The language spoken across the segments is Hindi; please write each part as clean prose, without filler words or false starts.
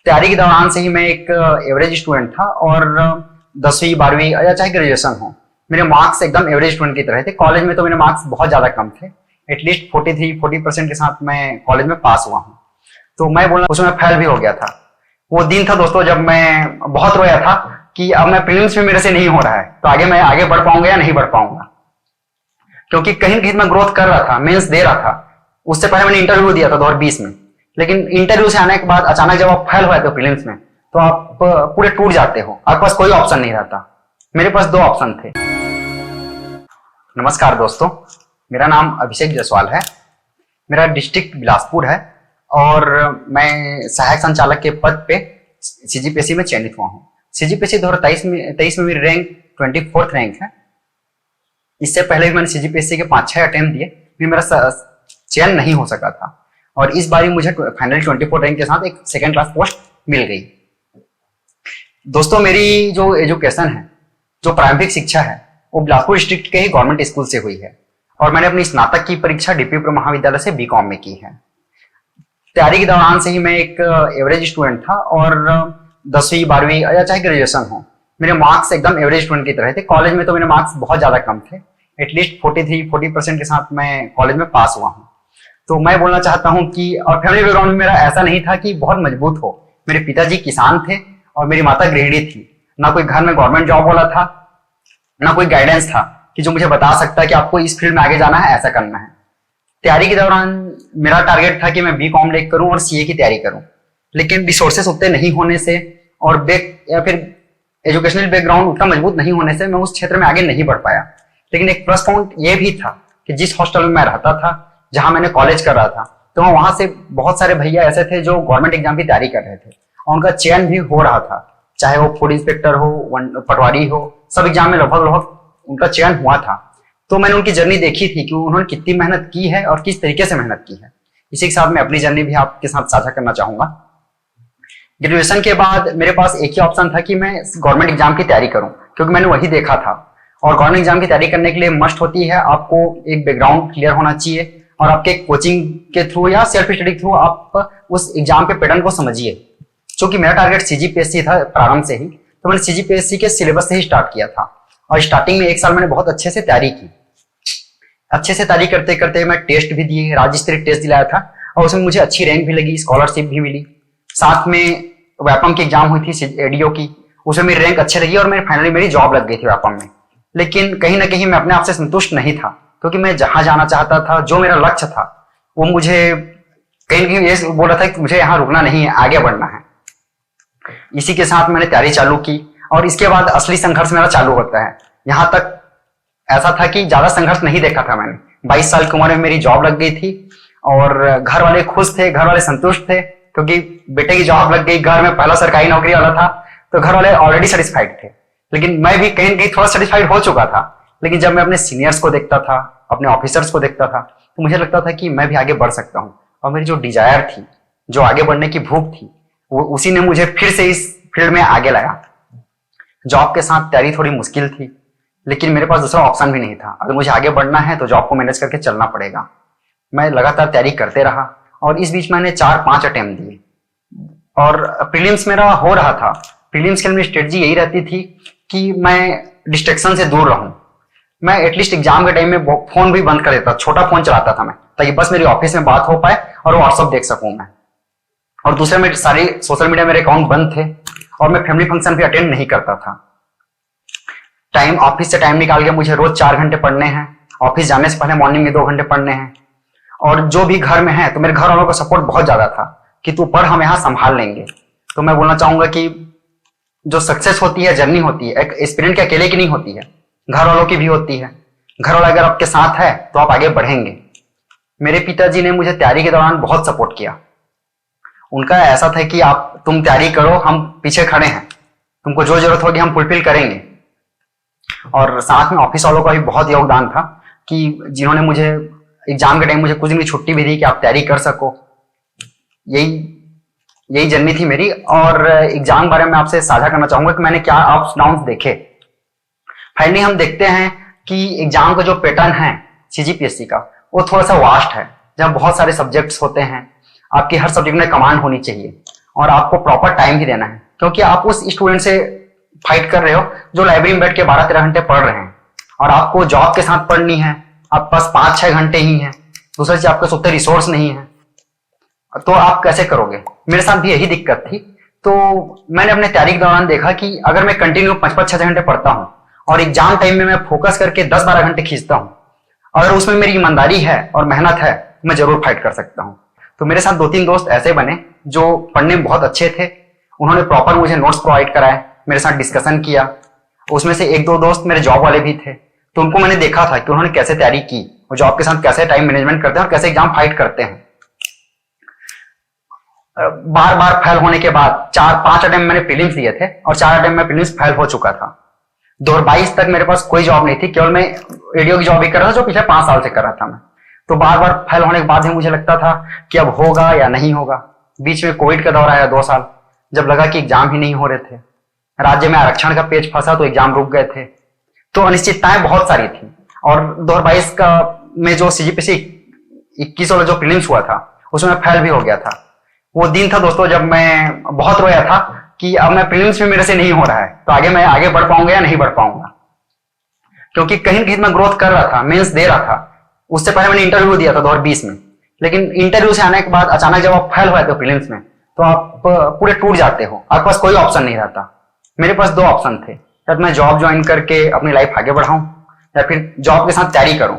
तैयारी के दौरान से ही मैं एक एवरेज स्टूडेंट था और 10वीं 12वीं या चाहे ग्रेजुएशन हो, मेरे मार्क्स एकदम एवरेज स्टूडेंट की तरह थे। कॉलेज में तो मेरे मार्क्स बहुत ज्यादा कम थे, एटलीस्ट 40% के साथ मैं कॉलेज में पास हुआ हूँ। तो मैं बोलना उसमें फेल भी हो गया था। वो दिन था दोस्तों जब मैं बहुत रोया था कि अब मैं प्रीलिम्स में मेरे से नहीं हो रहा है, तो आगे मैं आगे बढ़ पाऊंगा या नहीं बढ़ पाऊंगा, क्योंकि कहीं ना कहीं मैं ग्रोथ कर रहा था, मेंस दे रहा था। उससे पहले मैंने इंटरव्यू दिया था 2020 में, लेकिन इंटरव्यू से आने के बाद अचानक जब आप फेल हुए थे प्रीलिम्स में, तो आप पूरे टूट जाते हो। आपके पास कोई ऑप्शन नहीं रहता। मेरे पास 2 ऑप्शन थे। नमस्कार दोस्तों, मेरा नाम अभिषेक जायसवाल है। मेरा डिस्ट्रिक्ट बिलासपुर है और मैं सहायक संचालक के पद पे सीजीपीएससी में चयनित हुआ हूँ। सीजीपीएससी 2023 में मेरी रैंक 24th रैंक है। इससे पहले भी मैंने सीजीपीएससी के 5-6 अटेम्प्ट दिए, फिर मेरा चयन नहीं हो सका था और इस बार मुझे फाइनल 24 रैंक के साथ एक सेकेंड क्लास पोस्ट मिल गई। दोस्तों, मेरी जो एजुकेशन है, जो प्रारंभिक शिक्षा है, वो बिलासपुर डिस्ट्रिक्ट के ही गवर्नमेंट स्कूल से हुई है और मैंने अपनी स्नातक की परीक्षा डीपीपुर महाविद्यालय से बीकॉम में की है। तैयारी के दौरान से ही मैं एक एवरेज स्टूडेंट था और 10वीं 12वीं या चाहे ग्रेजुएशन हो, मेरे मार्क्स एकदम एवरेज स्टूडेंट की तरह थे। कॉलेज में तो मेरे मार्क्स बहुत ज्यादा कम थे, एटलीस्ट 40% के साथ मैं कॉलेज में पास हुआ हूँ। तो मैं बोलना चाहता हूँ कि और फैमिली बैकग्राउंड में मेरा ऐसा नहीं था कि बहुत मजबूत हो। मेरे पिताजी किसान थे और मेरी माता गृहिणी थी। ना कोई घर में गवर्नमेंट जॉब वाला था, ना कोई गाइडेंस था कि जो मुझे बता सकता है कि आपको इस फील्ड में आगे जाना है, ऐसा करना है। तैयारी के दौरान मेरा टारगेट था कि मैं बीकॉम लेक करूं और सीए की तैयारी करूं, लेकिन रिसोर्सेस उतने नहीं होने से और या फिर एजुकेशनल बैकग्राउंड उतना मजबूत नहीं होने से मैं उस क्षेत्र में आगे नहीं बढ़ पाया। लेकिन एक प्लस पॉइंट ये भी था कि जिस हॉस्टल में मैं रहता था, जहां मैंने कॉलेज कर रहा था, तो वहां से बहुत सारे भैया ऐसे थे जो गवर्नमेंट एग्जाम की तैयारी कर रहे थे और उनका चयन भी हो रहा था, चाहे वो फूड इंस्पेक्टर हो, पटवारी हो, सब एग्जाम में लगभग उनका चयन हुआ था। तो मैंने उनकी जर्नी देखी थी कि उन्होंने कितनी मेहनत की है और किस तरीके से मेहनत की है। इसी के साथ मैं अपनी जर्नी भी आपके साथ साझा करना चाहूंगा। ग्रेजुएशन के बाद मेरे पास एक ही ऑप्शन था कि मैं गवर्नमेंट एग्जाम की तैयारी करूं, क्योंकि मैंने वही देखा था। और गवर्नमेंट एग्जाम की तैयारी करने के लिए मस्ट होती है आपको एक बैकग्राउंड क्लियर होना चाहिए और आपके कोचिंग के थ्रू या सेल्फ स्टडी के थ्रू आप उस एग्जाम के पैटर्न को समझिए। क्योंकि मेरा टारगेट सीजीपीएससी था प्रारंभ से ही, तो मैंने सीजीपीएससी के सिलेबस से ही स्टार्ट किया था और स्टार्टिंग में 1 साल मैंने बहुत अच्छे से तैयारी की। अच्छे से तैयारी करते करते मैं टेस्ट भी दिए, राज्य स्तरीय टेस्ट दिलाया था और उसमें मुझे अच्छी रैंक भी लगी, स्कॉलरशिप भी मिली। साथ में व्यापम की एग्जाम हुई थी एडीओ की, उसमें मेरी रैंक अच्छी लगी और फाइनली मेरी जॉब लग गई थी व्यापम में। लेकिन कहीं ना कहीं मैं अपने आप से संतुष्ट नहीं था, क्योंकि मैं जहां जाना चाहता था, जो मेरा लक्ष्य था, वो मुझे कहीं ना कहीं ये बोल रहा था कि मुझे यहाँ रुकना नहीं है, आगे बढ़ना है। इसी के साथ मैंने तैयारी चालू की और इसके बाद असली संघर्ष मेरा चालू होता है। यहाँ तक ऐसा था कि ज्यादा संघर्ष नहीं देखा था मैंने। 22 साल की उम्र में मेरी जॉब लग गई थी और घर वाले खुश थे, घर वाले संतुष्ट थे, क्योंकि बेटे की जॉब लग गई, घर में पहला सरकारी नौकरी वाला था, तो घर वाले ऑलरेडी सेटिस्फाइड थे। लेकिन मैं भी कहीं ना कहीं थोड़ा सेटिस्फाइड हो चुका था। लेकिन जब मैं अपने सीनियर्स को देखता था, अपने ऑफिसर्स को देखता था, तो मुझे लगता था कि मैं भी आगे बढ़ सकता हूँ। और मेरी जो डिजायर थी, जो आगे बढ़ने की भूख थी, वो उसी ने मुझे फिर से इस फील्ड में आगे लाया। जॉब के साथ तैयारी थोड़ी मुश्किल थी, लेकिन मेरे पास दूसरा ऑप्शन भी नहीं था। अगर मुझे आगे बढ़ना है तो जॉब को मैनेज करके चलना पड़ेगा। मैं लगातार तैयारी करते रहा और इस बीच मैंने 4-5 अटेम्प्ट दिए और प्रीलिम्स मेरा हो रहा था। प्रीलिम्स के लिए मेरी स्ट्रेटजी यही रहती थी कि मैं डिस्ट्रैक्शन से दूर रहूं। मैं एटलीस्ट एग्जाम के टाइम में फोन भी बंद कर देता, छोटा फोन चलाता था मैं, ताकि बस मेरी ऑफिस में बात हो पाए और व्हाट्सएप देख सकूं मैं। और दूसरे में सारी सोशल मीडिया मेरे अकाउंट बंद थे और मैं फैमिली फंक्शन भी अटेंड नहीं करता था। ऑफिस से टाइम निकाल के मुझे रोज 4 घंटे पढ़ने हैं, ऑफिस जाने से पहले मॉर्निंग में 2 घंटे पढ़ने हैं। और जो भी घर में है, तो मेरे घर वालों का सपोर्ट बहुत ज्यादा था कि तू पढ़, हम यहाँ संभाल लेंगे। तो मैं बोलना चाहूंगा कि जो सक्सेस होती है, जर्नी होती है, एक एस्पिरेंट के अकेले की नहीं होती है, घर वालों की भी होती है। घर वाला अगर आपके साथ है तो आप आगे बढ़ेंगे। मेरे पिताजी ने मुझे तैयारी के दौरान बहुत सपोर्ट किया। उनका ऐसा था कि तुम तैयारी करो, हम पीछे खड़े हैं, तुमको जो जरूरत होगी हम फुलफिल करेंगे। और साथ में ऑफिस वालों का भी बहुत योगदान था कि जिन्होंने मुझे एग्जाम के टाइम मुझे कुछ दिन की छुट्टी भी दी कि आप तैयारी कर सको। यही जर्नी थी मेरी। और एग्जाम बारे में आपसे साझा करना चाहूंगा कि मैंने क्या अप्स डाउन देखे। फाइनली हम देखते हैं कि एग्जाम का जो पैटर्न है सीजीपीएससी का, वो थोड़ा सा वास्ट है, जहाँ बहुत सारे सब्जेक्ट्स होते हैं। आपकी हर सब्जेक्ट में कमांड होनी चाहिए और आपको प्रॉपर टाइम ही देना है, क्योंकि आप उस स्टूडेंट से फाइट कर रहे हो जो लाइब्रेरी में बैठ के 12-13 घंटे पढ़ रहे हैं, और आपको जॉब के साथ पढ़नी है, आपके पास 5-6 घंटे ही हैं, दूसरी चीज आपके पास उतने रिसोर्स नहीं है, तो आप कैसे करोगे। मेरे साथ भी यही दिक्कत थी। तो मैंने अपने तैयारी के दौरान देखा कि अगर मैं कंटिन्यू 5-5-6 घंटे पढ़ता हूँ और एग्जाम टाइम में मैं फोकस करके 10-12 घंटे खींचता हूँ, अगर उसमें मेरी ईमानदारी है और मेहनत है, मैं जरूर फाइट कर सकता हूँ। तो मेरे साथ 2-3 दोस्त ऐसे बने जो पढ़ने में बहुत अच्छे थे, उन्होंने प्रॉपर मुझे नोट्स प्रोवाइड कराए, मेरे साथ डिस्कशन किया। उसमें से 1-2 दोस्त मेरे जॉब वाले भी थे, तो उनको मैंने देखा था कि उन्होंने कैसे तैयारी की और जॉब के साथ कैसे टाइम मैनेजमेंट करते हैं और कैसे एग्जाम फाइट करते हैं। बार बार फेल होने के बाद 4-5 अटेम्प्ट मैंने प्रीलिम्स दिए थे और 4 अटेम्प्ट में प्रीलिम्स फेल हो चुका था। 2022 तक मेरे पास कोई जॉब नहीं थी, केवल मैं रेडियो की जॉब ही कर रहा था जो पिछले 5 साल से कर रहा था मैं। तो बार बार फेल होने के बाद ही मुझे लगता था कि अब होगा या नहीं होगा। बीच में कोविड का दौर आया 2 साल, जब लगा कि एग्जाम ही नहीं हो रहे थे, राज्य में आरक्षण का पेच फंसा तो एग्जाम रुक गए थे, तो अनिश्चितताएं बहुत सारी थी। और 2022 का में जो सीजीपीसी 21 वाला जो प्रीलिम्स हुआ था उसमें फेल भी हो गया था। वो दिन था दोस्तों जब मैं बहुत रोया था कि अब मैं प्रीलिम्स में मेरे से नहीं हो रहा है, तो आगे मैं आगे बढ़ पाऊंगा या नहीं बढ़ पाऊंगा, क्योंकि कहीं ना कहीं मैं ग्रोथ कर रहा था, मेंस दे रहा था। उससे पहले मैंने इंटरव्यू दिया था 2020 में, लेकिन इंटरव्यू से आने के बाद अचानक जब आप फेल हुए थे प्रीलिम्स में, तो आप पूरे टूट जाते हो, आपके पास कोई ऑप्शन नहीं रहता। मेरे पास 2 ऑप्शन थे, या मैं जॉब ज्वाइन करके अपनी लाइफ आगे बढ़ाऊं या फिर जॉब के साथ तैयारी करूं।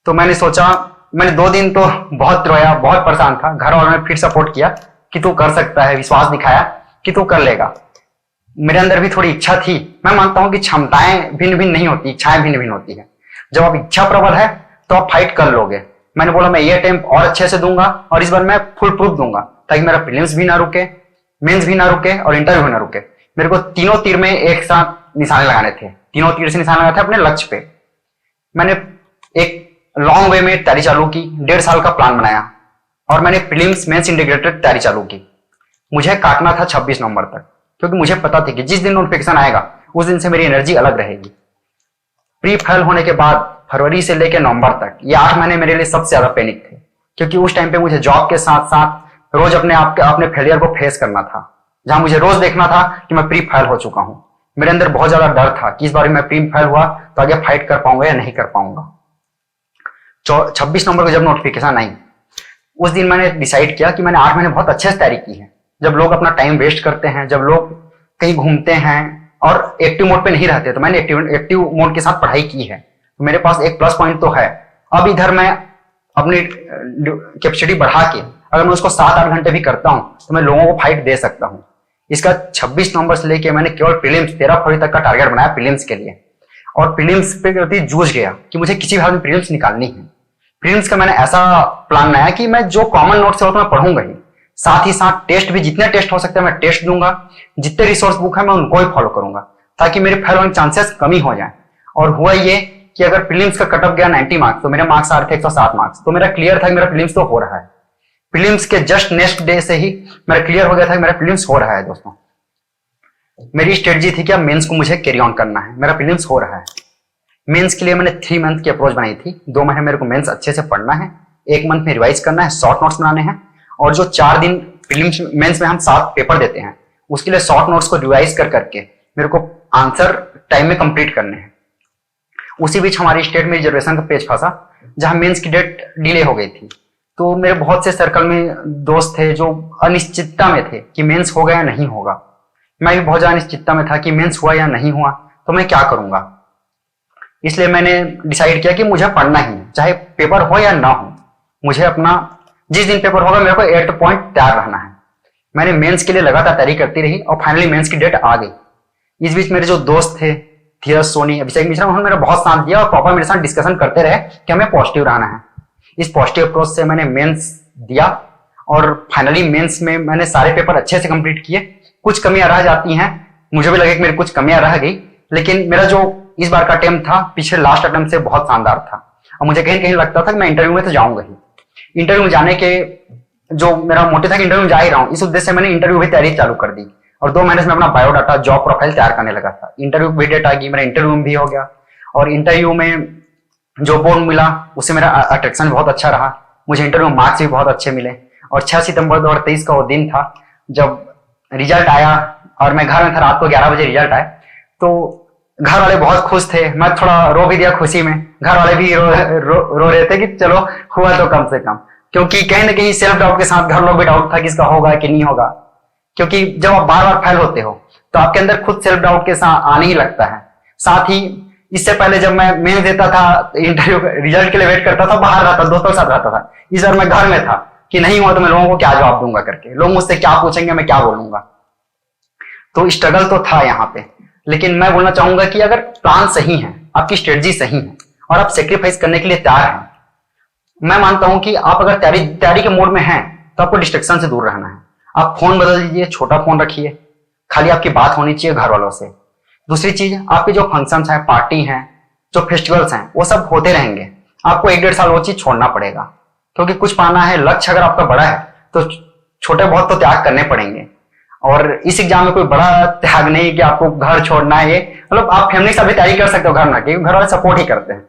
तो मैंने सोचा, मैंने 2 दिन तो बहुत रोया, बहुत परेशान था। घर वालों ने फिर सपोर्ट किया कि तू कर सकता है, विश्वास दिखाया कि तू कर लेगा। मेरे अंदर भी थोड़ी इच्छा थी। मैं मानता हूं कि क्षमताएं भिन्न भिन्न नहीं होती, इच्छाएं भिन्न भिन्न होती है। जब आप इच्छा प्रबल है तो आप फाइट कर लोगे। मैंने बोला मैं ये अटेम्प्ट और अच्छे से दूंगा और इस बार मैं फुल प्रूफ दूंगा, ताकि मेरा प्रीलिम्स भी ना रुके, मेंस भी ना रुके और इंटरव्यू भी ना रुके। मेरे को तीनों तीर में एक साथ निशाने लगाने थे, तीनों तीर से निशाने लगाने थे अपने लक्ष्य पे। मैंने एक लॉन्ग वे में तैयारी चालू की, 1.5 साल का प्लान बनाया और मैंने प्रीलिम्स मेंस इंटीग्रेटेड तैयारी चालू की। मुझे काटना था 26 नवंबर तक, क्योंकि मुझे पता थी कि जिस दिन नोटिफिकेशन आएगा उस दिन से मेरी एनर्जी अलग रहेगी। प्री फेल होने के बाद फरवरी से लेकर नवंबर तक ये 8 महीने मेरे लिए सबसे ज्यादा पैनिक थे, क्योंकि उस टाइम पे मुझे जॉब के साथ साथ रोज अपने फेलियर को फेस करना था, जहां मुझे रोज देखना था कि मैं प्री फेल हो चुका हूं। मेरे अंदर बहुत ज्यादा डर था कि इस बार मैं प्री फेल हुआ तो आगे फाइट कर पाऊंगा या नहीं कर पाऊंगा। 26 नवंबर को जब नोटिफिकेशन आई, उस दिन मैंने डिसाइड किया कि मैंने 8 महीने बहुत अच्छे से तैयारी की है। जब लोग अपना टाइम वेस्ट करते हैं, जब लोग कहीं घूमते हैं और एक्टिव मोड पे नहीं रहते, तो मैंने एक्टिव मोड के साथ पढ़ाई की है। तो मेरे पास एक प्लस पॉइंट तो है। अब इधर मैं अपनी कैपेसिटी बढ़ा के अगर मैं उसको 7-8 घंटे भी करता हूं तो मैं लोगों को फाइट दे सकता हूं। इसका 26 नवंबर से लेके मैंने केवल प्रीलिम्स 13 फरवरी तक का टारगेट बनाया प्रीलिम्स के लिए, और प्रीलिम्स पे जूझ गया कि मुझे किसी भी हाल में प्रीलिम्स निकालनी है। प्रीलिम्स का मैंने ऐसा प्लान बनाया कि मैं जो कॉमन नोट्स है वो तो मैं पढ़ूंगा ही, साथ ही साथ टेस्ट भी, जितने टेस्ट हो सकते हैं मैं टेस्ट दूंगा, जितने रिसोर्स बुक है मैं उनको ही फॉलो करूंगा, ताकि मेरे फेल होने के चांसेस कम ही हो जाए। और हुआ ये कि अगर प्रीलिम्स का कट ऑफ गया 90 मार्क्स, तो मेरे मार्क्स आ रहे थे 107 मार्क्स, तो मेरा क्लियर था कि मेरा प्रीलिम्स तो हो रहा है। प्रीलिम्स के जस्ट नेक्स्ट डे से ही मेरा क्लियर हो गया था कि मेरा प्रीलिम्स हो रहा है। दोस्तों, मेरी स्ट्रेटजी थी कि अब मेंस को मुझे कैरी ऑन करना है, मेरा प्रीलिम्स हो रहा है। मेंस के लिए मैंने 3 मंथ की अप्रोच बनाई थी। 2 महीने मेरे को मेंस अच्छे से पढ़ना है, 1 मंथ में रिवाइज करना है, शॉर्ट नोट्स बनाने हैं, और जो 4 दिन प्रीलिम्स मेंस में हम 7 पेपर देते हैं उसके लिए शॉर्ट नोट्स को रिवाइज कर करके मेरे को आंसर टाइम में कंप्लीट करने हैं। उसी बीच हमारी स्टेट में रिजर्वेशन का पेज फंसा, जहां मेंस की डेट डिले हो गई थी। तो मेरे बहुत से सर्कल में दोस्त थे जो अनिश्चितता में थे कि मेंस होगा या नहीं होगा। मैं भी बहुत ज्यादा अनिश्चितता में था कि मेंस हुआ या नहीं हुआ, तो मैं क्या करूंगा। इसलिए मैंने डिसाइड किया कि मुझे पढ़ना ही है, चाहे पेपर हो या ना हो। मुझे अपना जिस दिन पेपर होगा मेरे को 8 पॉइंट तैयार रहना है। मैंने मेंस के लिए लगातार तैयारी करती रही और फाइनली मेंस की डेट आ गई। इस बीच मेरे जो दोस्त थे, धीरज सोनी, अभिषेक मिश्रा, उन्होंने मेरा बहुत साथ दिया और प्रॉपर मेरे साथ डिस्कशन करते रहे कि हमें पॉजिटिव रहना है। इस पॉजिटिव अप्रोच से मैंने मेंस दिया और फाइनली मेंस में मैंने सारे पेपर अच्छे से कंप्लीट किए। कुछ कमियां रह जाती हैं, मुझे भी लगे कि मेरी कुछ कमियां रह गई, लेकिन मेरा जो इस बार का अटेम्प्ट था पिछले लास्ट अटेम्प्ट से बहुत शानदार था और मुझे कहीं कहीं लगता था कि मैं इंटरव्यू में तो जाऊंगा ही। इंटरव्यू में जाने के जो मेरा मोटिव था कि इंटरव्यू में जा ही रहा हूं, इस उद्देश्य से मैंने इंटरव्यू भी तैयारी चालू कर दी और 2 महीने से मैं अपना बायोडाटा, जॉब प्रोफाइल तैयार करने लगा था। इंटरव्यू भी डेट आ गई, मेरा इंटरव्यू भी हो गया और इंटरव्यू में जो बोर्ड मिला उससे मेरा अट्रैक्शन बहुत अच्छा रहा। मुझे इंटरव्यू मार्क्स भी बहुत अच्छे मिले और 6 सितंबर 2023 का वो दिन था जब रिजल्ट आया और मैं घर में था, रात को 11 बजे रिजल्ट आया, तो घर वाले बहुत खुश थे, मैं थोड़ा रो भी दिया खुशी में, घर वाले भी रो रहे थे कि चलो हुआ तो कम से कम, क्योंकि कहीं ना कहीं सेल्फ डाउट के साथ घर लोग भी डाउट था कि इसका होगा कि नहीं होगा, क्योंकि जब आप बार बार फेल होते हो तो आपके अंदर खुद सेल्फ डाउट के साथ आने ही लगता है। साथ ही इससे पहले जब मैं मेन देता था, इंटरव्यू रिजल्ट के लिए वेट करता था, बाहर रहता, दोस्तों के साथ रहता था, इस बार मैं घर में था कि नहीं हुआ तो मैं लोगों को क्या जवाब दूंगा करके, लोग मुझसे क्या पूछेंगे, मैं क्या बोलूंगा। तो स्ट्रगल तो था यहाँ पे, लेकिन मैं बोलना चाहूंगा कि अगर प्लान सही है, आपकी स्ट्रेटजी सही है और आप सेक्रीफाइस करने के लिए तैयार हैं, मैं मानता हूं कि आप अगर तैयारी के मोड में हैं तो आपको डिस्ट्रैक्शन से दूर रहना है। आप फोन बदल दीजिए, छोटा फोन रखिए, खाली आपकी बात होनी चाहिए घर वालों से। दूसरी चीज, आपके जो फंक्शंस हैं, पार्टी हैं, जो फेस्टिवल्स हैं, वो सब होते रहेंगे, आपको 1-1.5 साल वो चीज छोड़ना पड़ेगा, क्योंकि कुछ पाना है, लक्ष्य अगर आपका बड़ा है तो छोटे बहुत तो त्याग करने पड़ेंगे। और इस एग्जाम में कोई बड़ा त्याग नहीं कि आपको घर छोड़ना है, ये मतलब आप फैमिली से भी तैयारी कर सकते हो घर ना, क्योंकि घर वाले सपोर्ट ही करते हैं।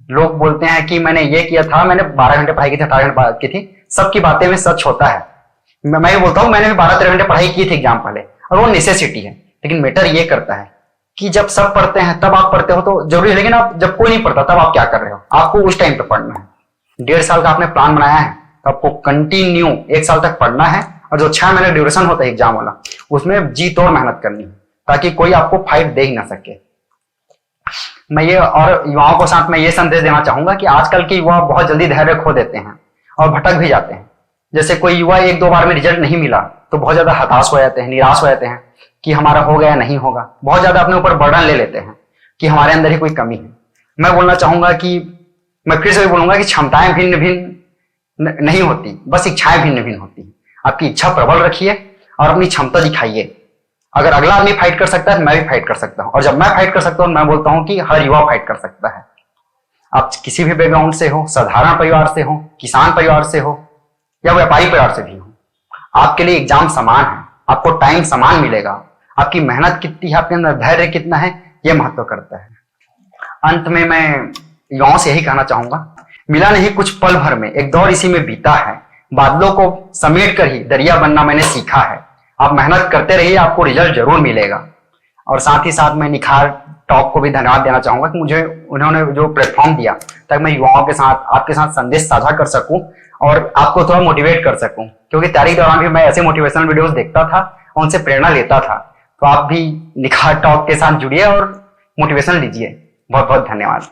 लोग बोलते हैं कि मैंने ये किया था, मैंने 12 घंटे पढ़ाई की थी, 18 घंटे पढ़ाई की थी, सबकी बातें में सच होता है। मैं ये बोलता हूँ मैंने भी 12-13 घंटे पढ़ाई की थी एग्जाम पहले, और वो नेसेसिटी है, लेकिन मैटर ये करता है कि जब सब पढ़ते हैं तब आप पढ़ते हो तो जरूरी है, लेकिन आप जब कोई नहीं पढ़ता तब आप क्या कर रहे हो, आपको उस टाइम पे पढ़ना है। 1.5 साल का आपने प्लान बनाया है तो आपको कंटिन्यू 1 साल तक पढ़ना है, और जो 6 महीने ड्यूरेशन होता है एग्जाम वाला, उसमें जी तोड़ मेहनत करनी है, ताकि कोई आपको फाइट दे ही ना सके। मैं ये और युवाओं को साथ में ये संदेश देना चाहूंगा कि आजकल के युवा बहुत जल्दी धैर्य खो देते हैं और भटक भी जाते हैं। जैसे कोई युवा 1-2 बार में रिजल्ट नहीं मिला तो बहुत ज्यादा हताश हो जाते हैं, निराश हो जाते हैं कि हमारा हो गया नहीं होगा, बहुत ज्यादा अपने ऊपर बर्डन ले लेते हैं कि हमारे अंदर ही कोई कमी है। मैं बोलना चाहूंगा कि मैं फिर से भी बोलूंगा कि क्षमताएं भिन्न भिन्न नहीं होती, बस इच्छाएं भिन्न भिन्न होती है। आपकी इच्छा प्रबल रखिए और अपनी क्षमता दिखाइए। अगर अगला आदमी फाइट कर सकता है तो मैं भी फाइट कर सकता हूं, और जब मैं फाइट कर सकता हूं मैं बोलता हूं कि हर युवा फाइट कर सकता है। आप किसी भी बैकग्राउंड से हो, साधारण परिवार से हो, किसान परिवार से हो या व्यापारी परिवार से भी हो, आपके लिए एग्जाम समान है, आपको टाइम समान मिलेगा। आपकी मेहनत कितनी है, आपके अंदर धैर्य कितना है, यह महत्व करता है। अंत में मैं युवाओं से यही कहना चाहूंगा, मिला नहीं कुछ पल भर में, एक दौर इसी में बीता है, बादलों को समेट कर ही दरिया बनना मैंने सीखा है। आप मेहनत करते रहिए, आपको रिजल्ट जरूर मिलेगा। और साथ ही साथ मैं निखार टॉप को भी धन्यवाद देना चाहूंगा कि मुझे उन्होंने जो प्लेटफॉर्म दिया ताकि मैं युवाओं के साथ, आपके साथ संदेश साझा कर सकूं और आपको थोड़ा मोटिवेट कर सकूं, क्योंकि तैयारी के दौरान भी मैं ऐसे मोटिवेशनल वीडियोस देखता था और उनसे प्रेरणा लेता था। तो आप भी निखार टॉप के साथ जुड़िए और मोटिवेशन लीजिए। बहुत बहुत धन्यवाद।